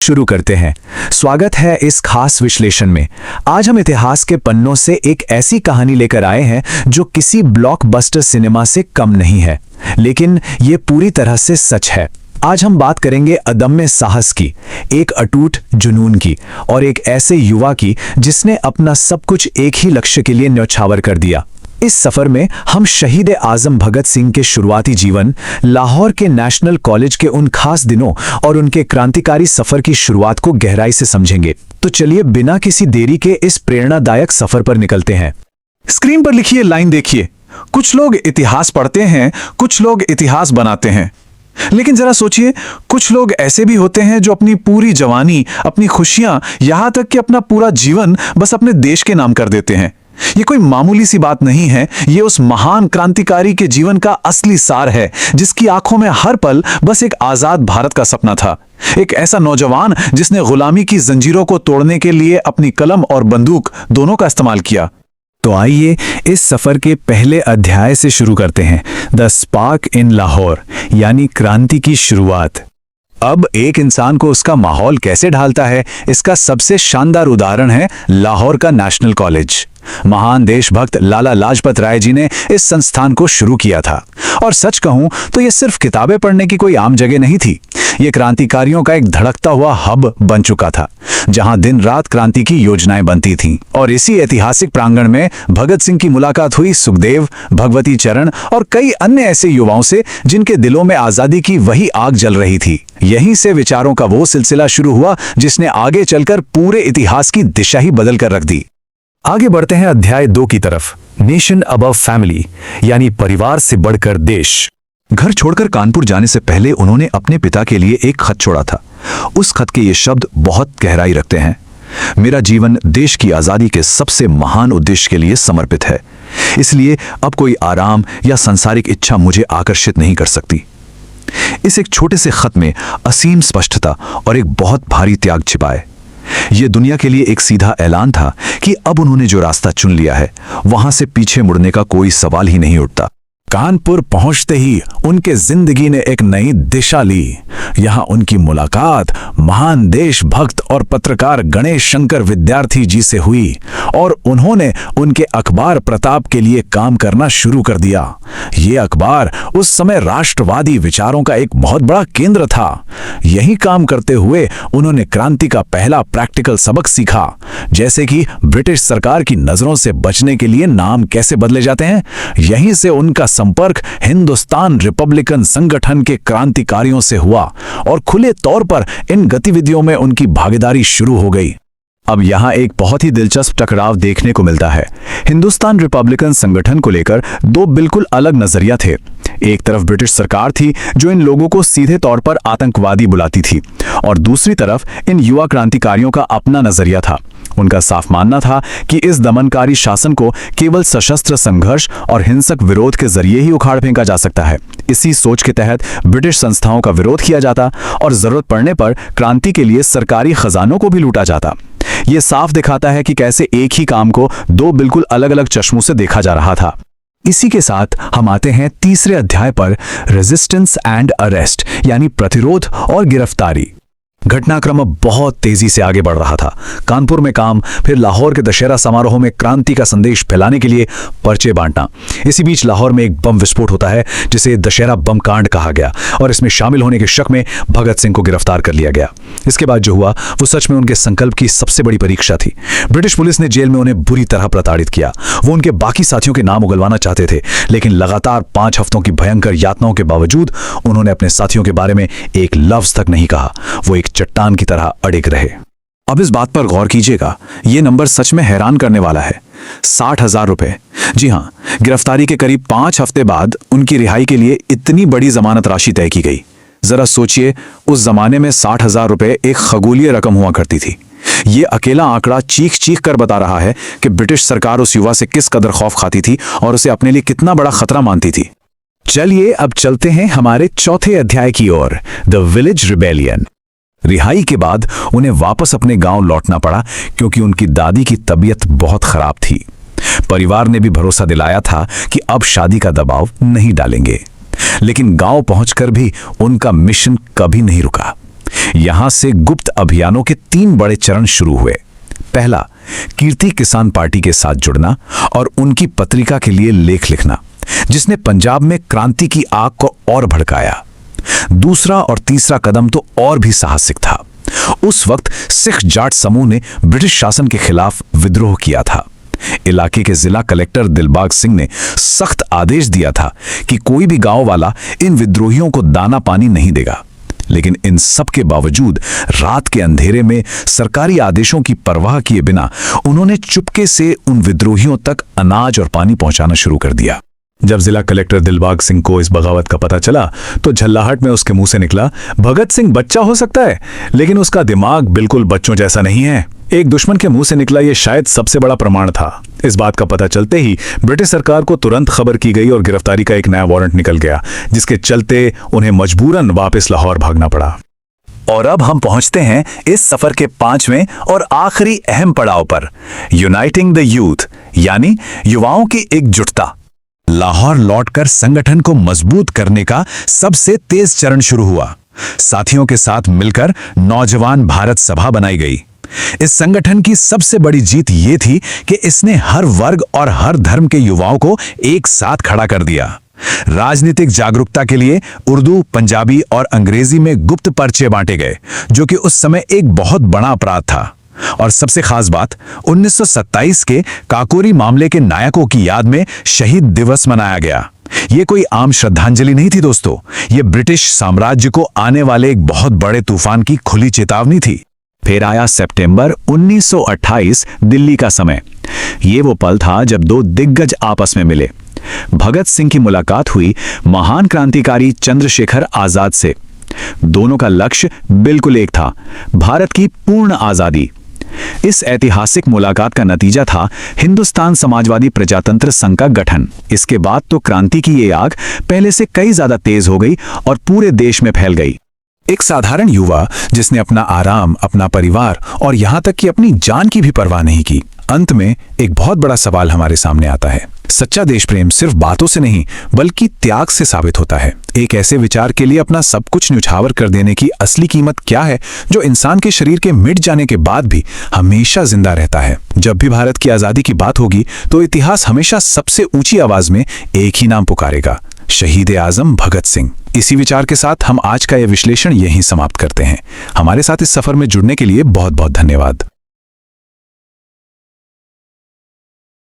शुरू करते हैं। स्वागत है इस खास विश्लेषण में। आज हम इतिहास के पन्नों से एक ऐसी कहानी लेकर आए हैं जो किसी ब्लॉकबस्टर सिनेमा से कम नहीं है, लेकिन ये पूरी तरह से सच है। आज हम बात करेंगे अदम्य साहस की, एक अटूट जुनून की और एक ऐसे युवा की जिसने अपना सब कुछ एक ही लक्ष्य के लिए न्यौछावर कर दिया। इस सफर में हम शहीद आजम भगत सिंह के शुरुआती जीवन, लाहौर के नेशनल कॉलेज के उन खास दिनों और उनके क्रांतिकारी सफर की शुरुआत को गहराई से समझेंगे। तो चलिए बिना किसी देरी के इस प्रेरणादायक सफर पर निकलते हैं। स्क्रीन पर लिखिए लाइन देखिए। कुछ लोग इतिहास पढ़ते हैं, कुछ लोग इतिहास बनाते हैं। लेकिन जरा सोचिए, कुछ लोग ऐसे भी होते हैं जो अपनी पूरी जवानी, अपनी खुशियां, यहां तक कि अपना पूरा जीवन बस अपने देश के नाम कर देते हैं। ये कोई मामूली सी बात नहीं है, ये उस महान क्रांतिकारी के जीवन का असली सार है, जिसकी आंखों में हर पल बस एक आजाद भारत का सपना था। एक ऐसा नौजवान जिसने गुलामी की जंजीरों को तोड़ने के लिए अपनी कलम और बंदूक दोनों का इस्तेमाल किया। तो आइए इस सफर के पहले अध्याय से शुरू करते हैं, द स्पार्क इन लाहौर, यानी क्रांति की शुरुआत। अब एक इंसान को उसका माहौल कैसे ढालता है, इसका सबसे शानदार उदाहरण है लाहौर का नेशनल कॉलेज। महान देशभक्त लाला लाजपत राय जी ने इस संस्थान को शुरू किया था, और सच कहूं तो यह सिर्फ किताबें पढ़ने की कोई आम जगह नहीं थी। यह क्रांतिकारियों का एक धड़कता हुआ हब बन चुका था, जहां दिन रात क्रांति की योजनाएं बनती थीं। और इसी ऐतिहासिक प्रांगण में भगत सिंह की मुलाकात हुई सुखदेव, भगवती चरण और कई अन्य ऐसे युवाओं से जिनके दिलों में आजादी की वही आग जल रही थी। यहीं से विचारों का वो सिलसिला शुरू हुआ जिसने आगे चलकर पूरे इतिहास की दिशा ही बदल कर रख दी। आगे बढ़ते हैं अध्याय 2 की तरफ, नेशन अबव फैमिली, यानी परिवार से बढ़कर देश। घर छोड़कर कानपुर जाने से पहले उन्होंने अपने पिता के लिए एक खत छोड़ा था। उस खत के ये शब्द बहुत गहराई रखते हैं। मेरा जीवन देश की आजादी के सबसे महान उद्देश्य के लिए समर्पित है, इसलिए अब कोई आराम या सांसारिक इच्छा मुझे आकर्षित नहीं कर सकती। इस एक छोटे से खत में असीम स्पष्टता और एक बहुत भारी त्याग छिपा है। यह दुनिया के लिए एक सीधा ऐलान था कि अब उन्होंने जो रास्ता चुन लिया है, वहां से पीछे मुड़ने का कोई सवाल ही नहीं उठता। कानपुर पहुंचते ही उनके जिंदगी ने एक नई दिशा ली। यहां उनकी मुलाकात महान देशभक्त और पत्रकार गणेश शंकर विद्यार्थी जी से हुई और उन्होंने उनके अखबार प्रताप के लिए काम करना शुरू कर दिया। ये अखबार उस समय राष्ट्रवादी विचारों का एक बहुत बड़ा केंद्र था। यही काम करते हुए उन्होंने क्रांति का पहला प्रैक्टिकल सबक सीखा, जैसे कि ब्रिटिश सरकार की नजरों से बचने के लिए नाम कैसे बदले जाते हैं। यहीं से उनका संपर्क हिंदुस्तान रिपब्लिकन संगठन के क्रांतिकारियों से हुआ और खुले तौर पर इन गतिविधियों में उनकी भागीदारी शुरू हो गई। अब यहाँ एक बहुत ही दिलचस्प टकराव देखने को मिलता है। हिंदुस्तान रिपब्लिकन संगठन को लेकर दो बिल्कुल अलग नजरिया थे। एक तरफ ब्रिटिश सरकार थी जो इन लोगों को सीधे तौर पर आतंकवादी बुलाती थी, और दूसरी तरफ इन युवा क्रांतिकारियों का अपना नजरिया था। उनका साफ मानना था कि इस दमनकारी शासन को केवल सशस्त्र संघर्ष और हिंसक विरोध के जरिए ही उखाड़ फेंका जा सकता है। इसी सोच के तहत ब्रिटिश संस्थाओं का विरोध किया जाता और जरूरत पड़ने पर क्रांति के लिए सरकारी खजानों को भी लूटा जाता। यह साफ दिखाता है कि कैसे एक ही काम को दो बिल्कुल अलग अलग चश्मों से देखा जा रहा था। इसी के साथ हम आते हैं तीसरे अध्याय पर, रेजिस्टेंस एंड अरेस्ट, यानी प्रतिरोध और गिरफ्तारी। घटनाक्रम अब बहुत तेजी से आगे बढ़ रहा था। कानपुर में काम, फिर लाहौर के दशहरा समारोह में क्रांति का संदेश फैलाने के लिए पर्चे बांटना। इसी बीच लाहौर में एक बम विस्फोट होता है जिसे दशहरा बम कांड कहा गया, और इसमें शामिल होने के शक में भगत सिंह को गिरफ्तार कर लिया गया। इसके बाद जो हुआ वो सच में उनके संकल्प की सबसे बड़ी परीक्षा थी। ब्रिटिश पुलिस ने जेल में उन्हें बुरी तरह प्रताड़ित किया। वो उनके बाकी साथियों के नाम उगलवाना चाहते थे, लेकिन लगातार 5 हफ्तों की भयंकर यातनाओं के बावजूद उन्होंने अपने साथियों के बारे में एक लफ्ज तक नहीं कहा। वो एक चट्टान की तरह अड़िग रहे। अब इस बात पर गौर कीजिएगा, यह नंबर सच में हैरान करने वाला है। 60,000 रुपए। जी हां, गिरफ्तारी के करीब 5 हफ्ते बाद उनकी रिहाई के लिए इतनी बड़ी जमानत राशि तय की गई। जरा सोचिए, उस जमाने में 60,000 रुपए एक खगोलीय रकम हुआ करती थी। यह अकेला आंकड़ा चीख चीख कर बता रहा है कि ब्रिटिश सरकार उस युवा से किस कदर खौफ खाती थी और उसे अपने लिए कितना बड़ा खतरा मानती थी। चलिए अब चलते हैं हमारे चौथे अध्याय की ओर, द विलेज रिबेलियन। रिहाई के बाद उन्हें वापस अपने गांव लौटना पड़ा क्योंकि उनकी दादी की तबीयत बहुत खराब थी। परिवार ने भी भरोसा दिलाया था कि अब शादी का दबाव नहीं डालेंगे, लेकिन गांव पहुंचकर भी उनका मिशन कभी नहीं रुका। यहां से गुप्त अभियानों के 3 बड़े चरण शुरू हुए। पहला, कीर्ति किसान पार्टी के साथ जुड़ना और उनकी पत्रिका के लिए लेख लिखना, जिसने पंजाब में क्रांति की आग को और भड़काया। दूसरा और तीसरा कदम तो और भी साहसिक था। उस वक्त सिख जाट समूह ने ब्रिटिश शासन के खिलाफ विद्रोह किया था। इलाके के जिला कलेक्टर दिलबाग सिंह ने सख्त आदेश दिया था कि कोई भी गांव वाला इन विद्रोहियों को दाना पानी नहीं देगा। लेकिन इन सब के बावजूद रात के अंधेरे में सरकारी आदेशों की परवाह किए बिना उन्होंने चुपके से उन विद्रोहियों तक अनाज और पानी पहुंचाना शुरू कर दिया। जब जिला कलेक्टर दिलबाग सिंह को इस बगावत का पता चला तो झल्लाहट में उसके मुंह से निकला, भगत सिंह बच्चा हो सकता है लेकिन उसका दिमाग बिल्कुल बच्चों जैसा नहीं है। एक दुश्मन के मुंह से निकला ये शायद सबसे बड़ा प्रमाण था। इस बात का पता चलते ही ब्रिटिश सरकार को तुरंत खबर की गई और गिरफ्तारी का एक नया वारंट निकल गया, जिसके चलते उन्हें मजबूरन वापस लाहौर भागना पड़ा। और अब हम पहुंचते हैं इस सफर के 5वें और आखिरी अहम पड़ाव पर, यूनाइटिंग द यूथ, यानी युवाओं की एकजुटता। लाहौर लौटकर संगठन को मजबूत करने का सबसे तेज चरण शुरू हुआ। साथियों के साथ मिलकर नौजवान भारत सभा बनाई गई। इस संगठन की सबसे बड़ी जीत ये थी कि इसने हर वर्ग और हर धर्म के युवाओं को एक साथ खड़ा कर दिया। राजनीतिक जागरूकता के लिए उर्दू, पंजाबी और अंग्रेजी में गुप्त पर्चे बांटे गए, जो कि उस समय एक बहुत बड़ा अपराध था। और सबसे खास बात, 1927 के काकोरी मामले के नायकों की याद में शहीद दिवस मनाया गया। ये कोई आम श्रद्धांजलि नहीं थी दोस्तों, ये ब्रिटिश साम्राज्य को आने वाले एक बहुत बड़े तूफान की खुली चेतावनी थी। फिर आया सितंबर 1928, दिल्ली का समय। ये वो पल था जब 2 दिग्गज आपस में मिले। भगत सिंह की मुलाकात हुई महान क्रांतिकारी चंद्रशेखर आजाद से। दोनों का लक्ष्य बिल्कुल एक था, भारत की पूर्ण आजादी। इस ऐतिहासिक मुलाकात का नतीजा था हिंदुस्तान समाजवादी प्रजातंत्र संघ का गठन। इसके बाद तो क्रांति की ये आग पहले से कई ज्यादा तेज हो गई और पूरे देश में फैल गई। एक साधारण युवा जिसने अपना आराम, अपना परिवार और यहां तक कि अपनी जान की भी परवाह नहीं की। अंत में एक बहुत बड़ा सवाल हमारे सामने आता है, सच्चा देश प्रेम सिर्फ बातों से नहीं बल्कि त्याग से साबित होता है। एक ऐसे विचार के लिए अपना सब कुछ न्यौछावर कर देने की असली कीमत क्या है, जो इंसान के शरीर के मिट जाने के बाद भी हमेशा जिंदा रहता है। जब भी भारत की आजादी की बात होगी तो इतिहास हमेशा सबसे ऊंची आवाज में एक ही नाम पुकारेगा, शहीद आजम भगत सिंह। इसी विचार के साथ हम आज का यह विश्लेषण यहीं समाप्त करते हैं। हमारे साथ इस सफर में जुड़ने के लिए बहुत बहुत धन्यवाद।